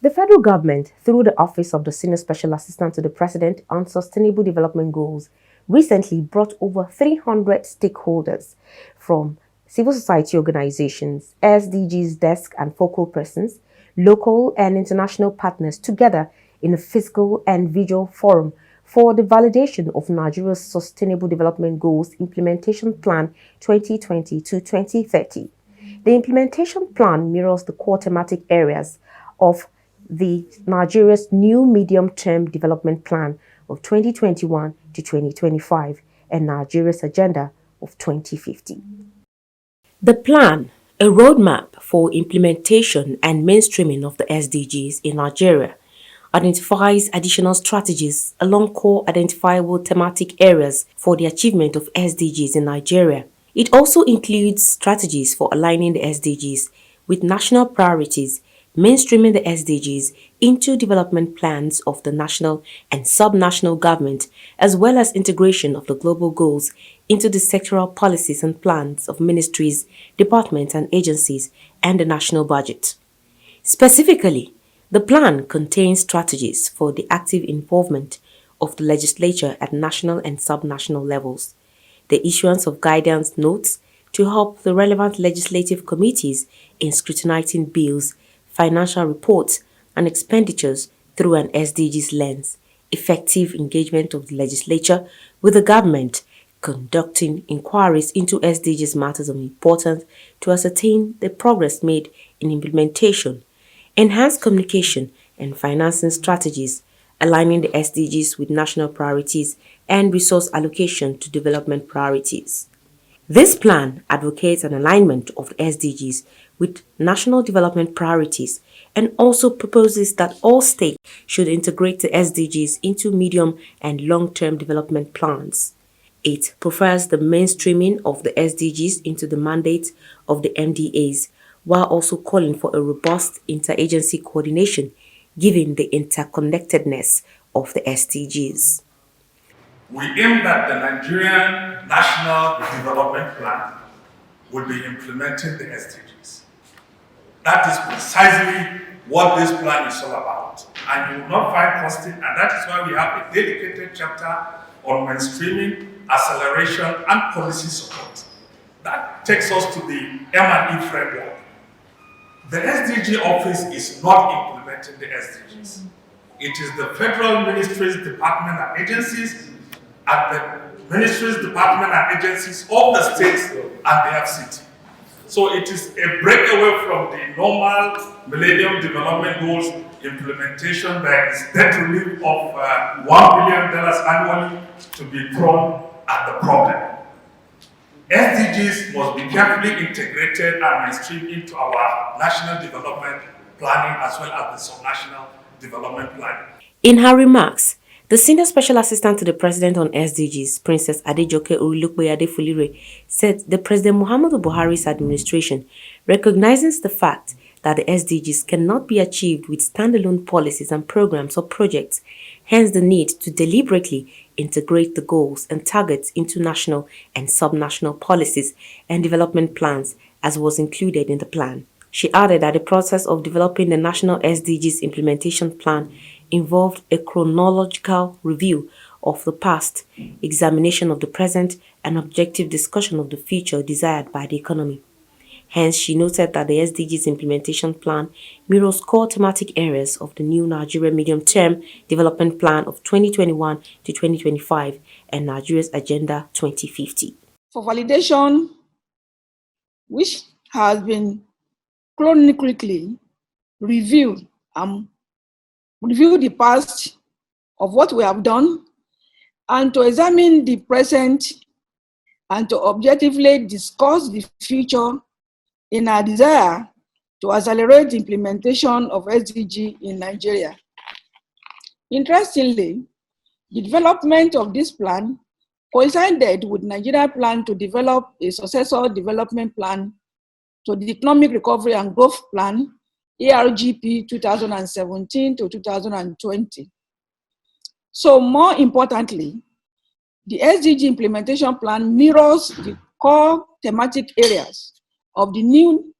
The federal government, through the Office of the Senior Special Assistant to the President on Sustainable Development Goals, recently brought over 300 stakeholders from civil society organizations, SDGs desk and focal persons, local and international partners together in a physical and visual forum for the validation of Nigeria's Sustainable Development Goals Implementation Plan 2020 to 2030. The implementation plan mirrors the core thematic areas of the Nigeria's new medium-term development plan of 2021 to 2025 and Nigeria's agenda of 2050. The plan, a roadmap for implementation and mainstreaming of the SDGs in Nigeria, identifies additional strategies along core identifiable thematic areas for the achievement of SDGs in Nigeria. It also includes strategies for aligning the SDGs with national priorities, mainstreaming the SDGs into development plans of the national and sub-national government, as well as integration of the global goals into the sectoral policies and plans of ministries, departments and agencies, and the national budget. Specifically, the plan contains strategies for the active involvement of the legislature at national and sub-national levels, the issuance of guidance notes to help the relevant legislative committees in scrutinizing bills, financial reports, and expenditures through an SDGs lens, effective engagement of the legislature with the government, conducting inquiries into SDGs matters of importance to ascertain the progress made in implementation, enhanced communication and financing strategies, aligning the SDGs with national priorities and resource allocation to development priorities. This plan advocates an alignment of the SDGs with national development priorities and also proposes that all states should integrate the SDGs into medium and long-term development plans. It prefers the mainstreaming of the SDGs into the mandate of the MDAs while also calling for a robust interagency coordination given the interconnectedness of the SDGs. We aim that the Nigerian National Development Plan will be implementing the SDGs. That is precisely what this plan is all about. And you will not find constant, and that is why we have a dedicated chapter on mainstreaming, acceleration, and policy support. That takes us to the M&E framework. The SDG office is not implementing the SDGs. It is the federal ministries, department, and agencies, and the ministries, department, and agencies of the states and the FCT. So it is a breakaway from the normal Millennium Development Goals implementation. There is debt relief of $1 billion annually to be thrown at the problem. SDGs must be carefully integrated and mainstreamed into our national development planning as well as the subnational development planning. In her remarks, the Senior Special Assistant to the President on SDGs, Princess Adejoke Orilukwe Fulire, said the President Muhammadu Buhari's administration recognizes the fact that the SDGs cannot be achieved with standalone policies and programs or projects, hence the need to deliberately integrate the goals and targets into national and subnational policies and development plans as was included in the plan. She added that the process of developing the National SDGs Implementation Plan involved a chronological review of the past, examination of the present, and objective discussion of the future desired by the economy. Hence, she noted that the SDGs Implementation Plan mirrors core thematic areas of the new Nigeria Medium-Term Development Plan of 2021 to 2025 and Nigeria's Agenda 2050. For validation, which has been chronically reviewed review the past of what we have done and to examine the present and to objectively discuss the future in our desire to accelerate the implementation of SDG in Nigeria. Interestingly, the development of this plan coincided with Nigeria's plan to develop a successor development plan to the Economic Recovery and Growth Plan, ARGP 2017 to 2020. So more importantly, the SDG implementation plan mirrors the core thematic areas of the new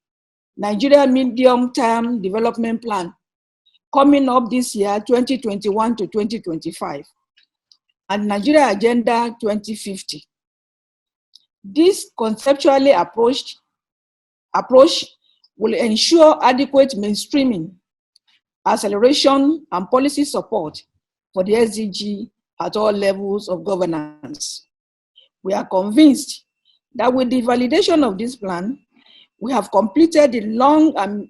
Nigeria Medium-Term Development Plan coming up this year, 2021 to 2025, and Nigeria Agenda 2050. This conceptually approach will ensure adequate mainstreaming, acceleration, and policy support for the SDG at all levels of governance. We are convinced that with the validation of this plan, we have completed the long and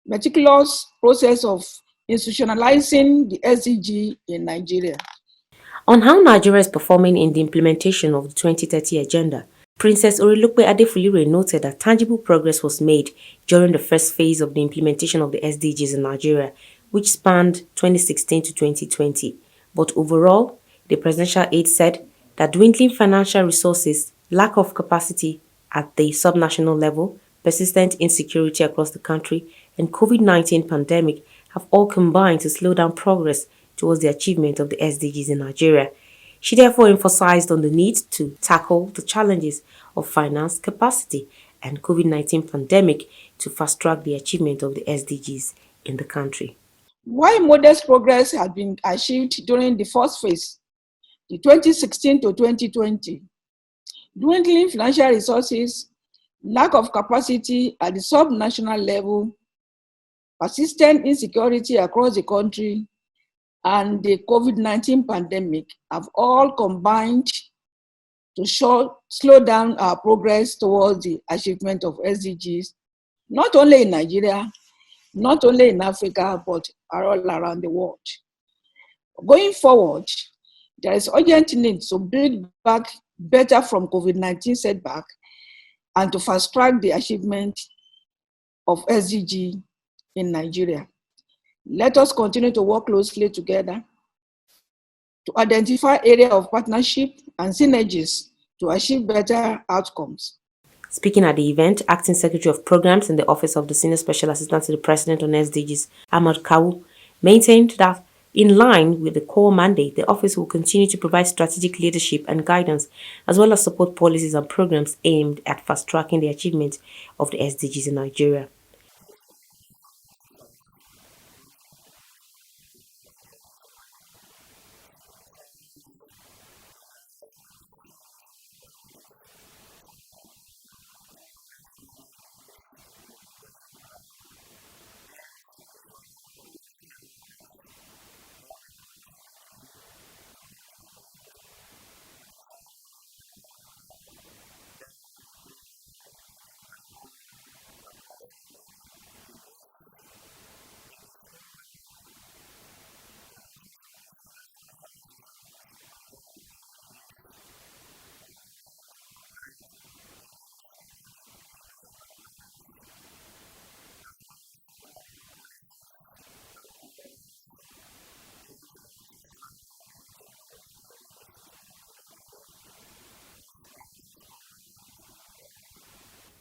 meticulous process of institutionalizing the SDG in Nigeria. On how Nigeria is performing in the implementation of the 2030 agenda, Princess Orilope Adefulire noted that tangible progress was made during the first phase of the implementation of the SDGs in Nigeria, which spanned 2016 to 2020. But overall, the presidential aide said that dwindling financial resources, lack of capacity at the subnational level, persistent insecurity across the country, and COVID-19 pandemic have all combined to slow down progress towards the achievement of the SDGs in Nigeria. She therefore emphasized on the need to tackle the challenges of finance capacity and COVID-19 pandemic to fast-track the achievement of the SDGs in the country. While modest progress has been achieved during the first phase, the 2016 to 2020, dwindling financial resources, lack of capacity at the subnational level, persistent insecurity across the country, and the COVID-19 pandemic have all combined to slow down our progress towards the achievement of SDGs, not only in Nigeria, not only in Africa, but all around the world. Going forward, there is urgent need to build back better from COVID-19 setback and to fast track the achievement of SDG in Nigeria. Let us continue to work closely together to identify areas of partnership and synergies to achieve better outcomes. Speaking at the event, Acting Secretary of Programs in the Office of the Senior Special Assistant to the President on SDGs, Ahmad Kawu, maintained that in line with the core mandate, the office will continue to provide strategic leadership and guidance, as well as support policies and programs aimed at fast-tracking the achievement of the SDGs in Nigeria.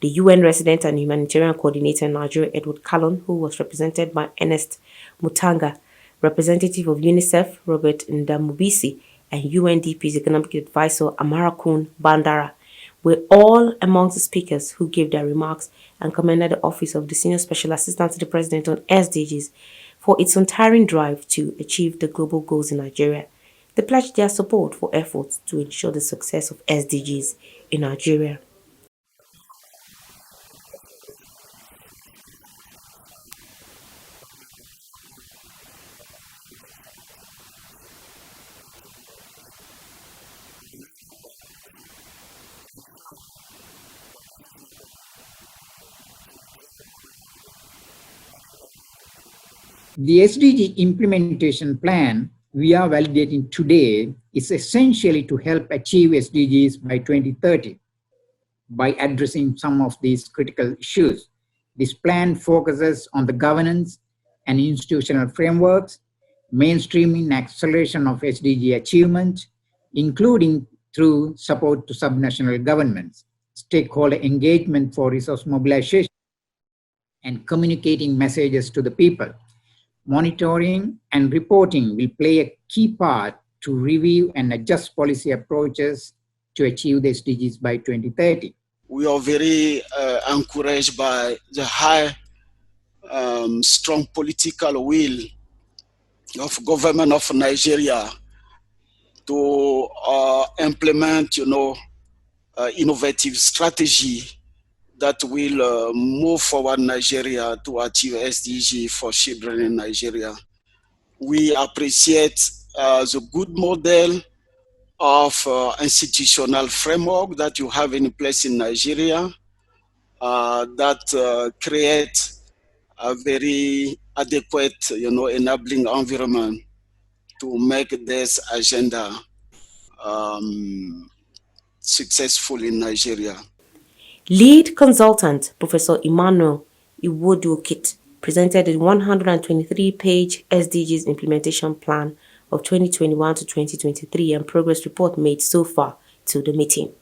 The UN Resident and Humanitarian Coordinator in Nigeria, Edward Callon, who was represented by Ernest Mutanga, representative of UNICEF, Robert Ndamubisi, and UNDP's Economic Advisor, Amarakun Bandara, were all among the speakers who gave their remarks and commended the Office of the Senior Special Assistant to the President on SDGs for its untiring drive to achieve the global goals in Nigeria. They pledged their support for efforts to ensure the success of SDGs in Nigeria. The SDG implementation plan we are validating today is essentially to help achieve SDGs by 2030 by addressing some of these critical issues. This plan focuses on the governance and institutional frameworks, mainstreaming and acceleration of SDG achievement, including through support to subnational governments, stakeholder engagement for resource mobilization, and communicating messages to the people. Monitoring and reporting will play a key part to review and adjust policy approaches to achieve the SDGs by 2030. We are very encouraged by the high, strong political will of government of Nigeria to implement, innovative strategy that will move forward Nigeria to achieve SDG for children in Nigeria. We appreciate the good model of institutional framework that you have in place in Nigeria that create a very adequate, enabling environment to make this agenda successful in Nigeria. Lead consultant Professor Emmanuel Iwodokit presented the 123-page SDGs implementation plan of 2021 to 2023 and progress report made so far to the meeting.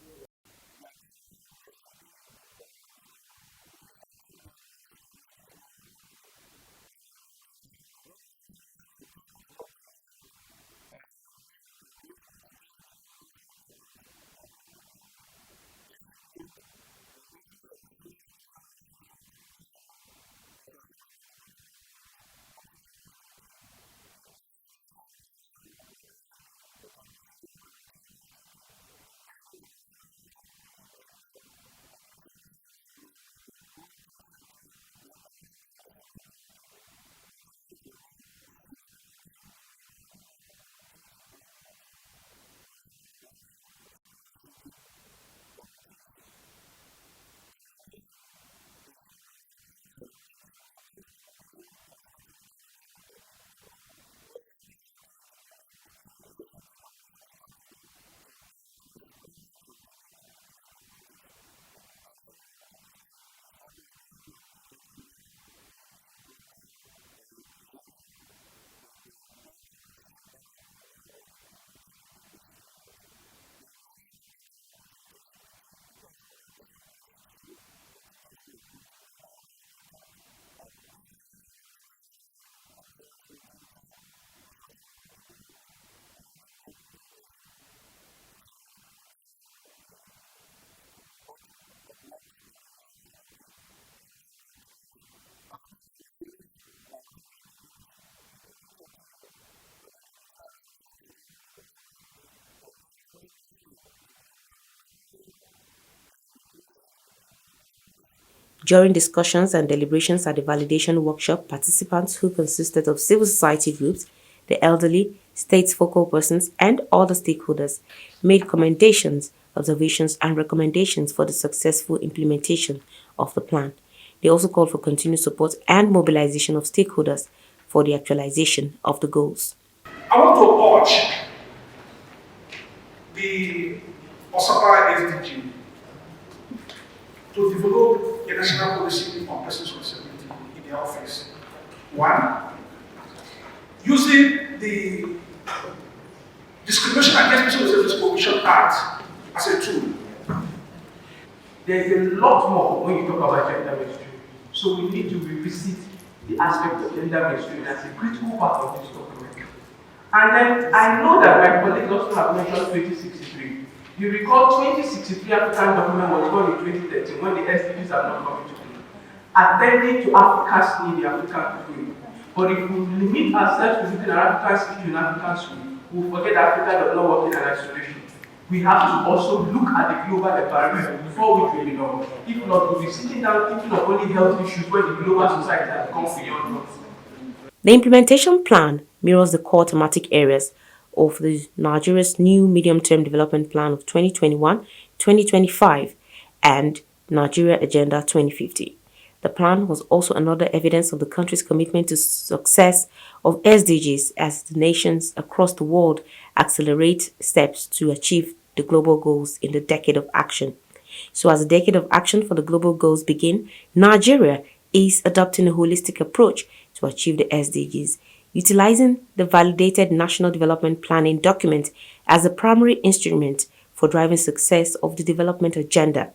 During discussions and deliberations at the validation workshop, participants who consisted of civil society groups, the elderly, state focal persons, and other stakeholders made commendations, observations, and recommendations for the successful implementation of the plan. They also called for continued support and mobilization of stakeholders for the actualization of the goals. I want to urge the OSAPA SDG to develop a national policy on persons with disability in the office. One, using the Discrimination Against Persons with Disabilities Prohibition Act as a tool. There is a lot more when you talk about gender mainstream. So we need to revisit the aspect of gender mainstream as a critical part of this document. And then I know that my colleagues also have mentioned 2063. You recall 2063 African document was done in 2013 when the SDGs are not coming to play, attending to Africa's need, the African people. But if we limit ourselves to looking at Africa's need in Africa's need, we forget that Africa does not work in an isolation. We have to also look at the global environment before we really know. If not, we'll be sitting down thinking of only health issues when the global society has gone beyond us. The implementation plan mirrors the core thematic areas of the Nigeria's new medium-term development plan of 2021-2025 and Nigeria Agenda 2050. The plan was also another evidence of the country's commitment to success of SDGs as the nations across the world accelerate steps to achieve the global goals in the decade of action. So as the decade of action for the global goals begin, Nigeria is adopting a holistic approach to achieve the SDGs, utilizing the validated National Development Planning document as the primary instrument for driving success of the development agenda.